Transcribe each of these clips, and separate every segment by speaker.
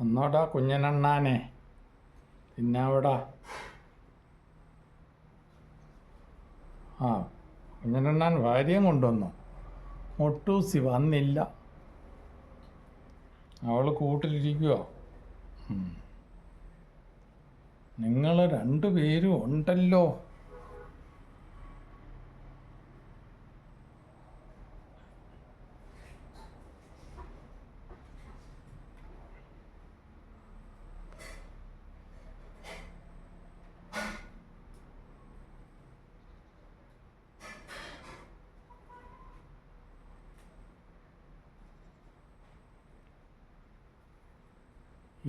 Speaker 1: ഒന്നോടാ കുഞ്ഞനണ്ണാനെ പിന്നവിടാ. ആ കുഞ്ഞനണ്ണാൻ ഭാര്യയും കൊണ്ടുവന്നു. മൊട്ടൂസി വന്നില്ല, അവൾ കൂട്ടിലിരിക്കുവോ? നിങ്ങൾ രണ്ടുപേരും ഉണ്ടല്ലോ.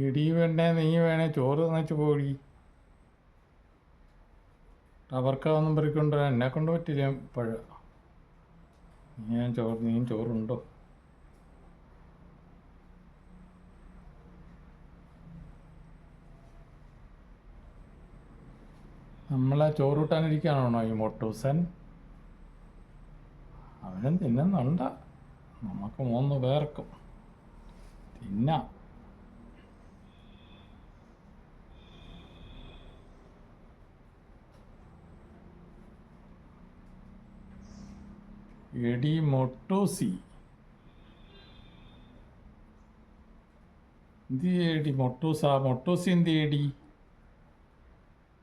Speaker 1: ഇടി വേണ്ടേ, നീ വേണേ ചോറ് തന്നിച്ച് പോടി. അവർക്കാവൊന്നും പറിക്കൊണ്ട് എന്നെ കൊണ്ട് പറ്റില്ല ഇപ്പോഴ്. നീ ചോറുണ്ടോ? നമ്മളെ ചോറൂട്ടാനിരിക്കാനാണോ ഈ മൊട്ടൂസൻ? അവനും തിന്നുന്നുണ്ട, നമുക്ക് 3 പേർക്കും തിന്നാം. എടി മൊട്ടൂസി, എന്തിയേടി മൊട്ടൂസ? മൊട്ടൂസി എന്തിയേടി?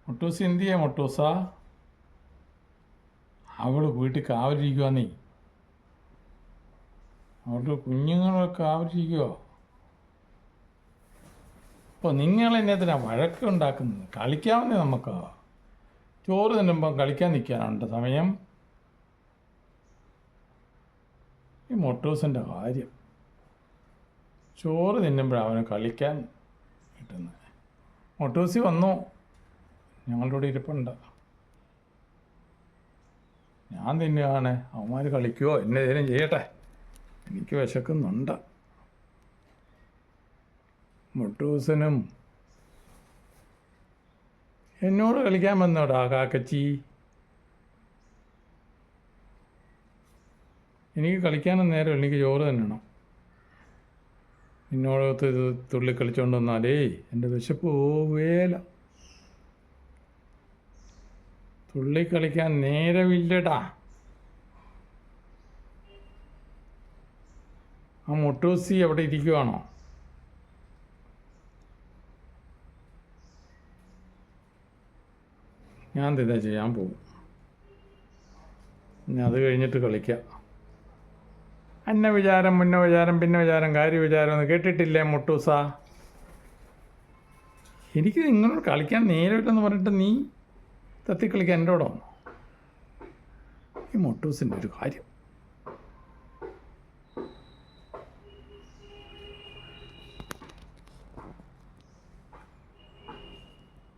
Speaker 1: മൊട്ടൂസി എന്തിയേ മൊട്ടൂസ? അവൾ വീട്ടിൽ കാവലിരിക്കുക. നീ അവളുടെ കുഞ്ഞുങ്ങളൊക്കെ കാവലിരിക്കുവോ? അപ്പോൾ നിങ്ങളെന്നതിനാ വഴക്കുണ്ടാക്കുന്നത്? കളിക്കാവുന്നേ നമുക്ക്. ചോറ് തിന്നുമ്പം കളിക്കാൻ നിൽക്കാനുണ്ട് സമയം. ഈ മൊട്ടൂസിൻ്റെ കാര്യം, ചോറ് തിന്നുമ്പോഴാണ് അവന് കളിക്കാൻ കിട്ടുന്നത്. മൊട്ടൂസി വന്നു, ഞങ്ങളുടെ കൂടെ ഇരിപ്പുണ്ട്. ഞാൻ തിന്നുകയാണ്, അവന്മാർ കളിക്കുമോ എന്നേലും ചെയ്യട്ടെ, എനിക്ക് വിശക്കുന്നുണ്ട്. മൊട്ടൂസനും എന്നോട് കളിക്കാൻ വന്നോടാ കാക്കച്ചി. എനിക്ക് കളിക്കാനും നേരം, എനിക്ക് ചോറ് തിന്നണം. എന്നോടത്ത് തുള്ളി കളിച്ചോണ്ട് വന്നാലേ എൻ്റെ വിശപ്പ് പോവേല. തുള്ളി കളിക്കാൻ നേരമില്ലടാ. ആ മൊട്ടൂസി അവിടെ ഇരിക്കുവാണോ? ഞാൻ എന്താ ചെയ്യാൻ പോകും. ഇനി അത് കഴിഞ്ഞിട്ട് കളിക്കാം. അന്ന വിചാരം, മുന്ന വിചാരം, പിന്നെ വിചാരം, കാര്യ വിചാരം എന്ന് കേട്ടിട്ടില്ലേ മൊട്ടൂസ? എനിക്ക് നിങ്ങളോട് കളിക്കാൻ നേരമില്ലെന്ന് പറഞ്ഞിട്ട് നീ തത്തിക്കളിക്കാൻ എൻ്റെ കൂടെ വന്നു. ഈ മൊട്ടൂസിൻ്റെ ഒരു കാര്യം.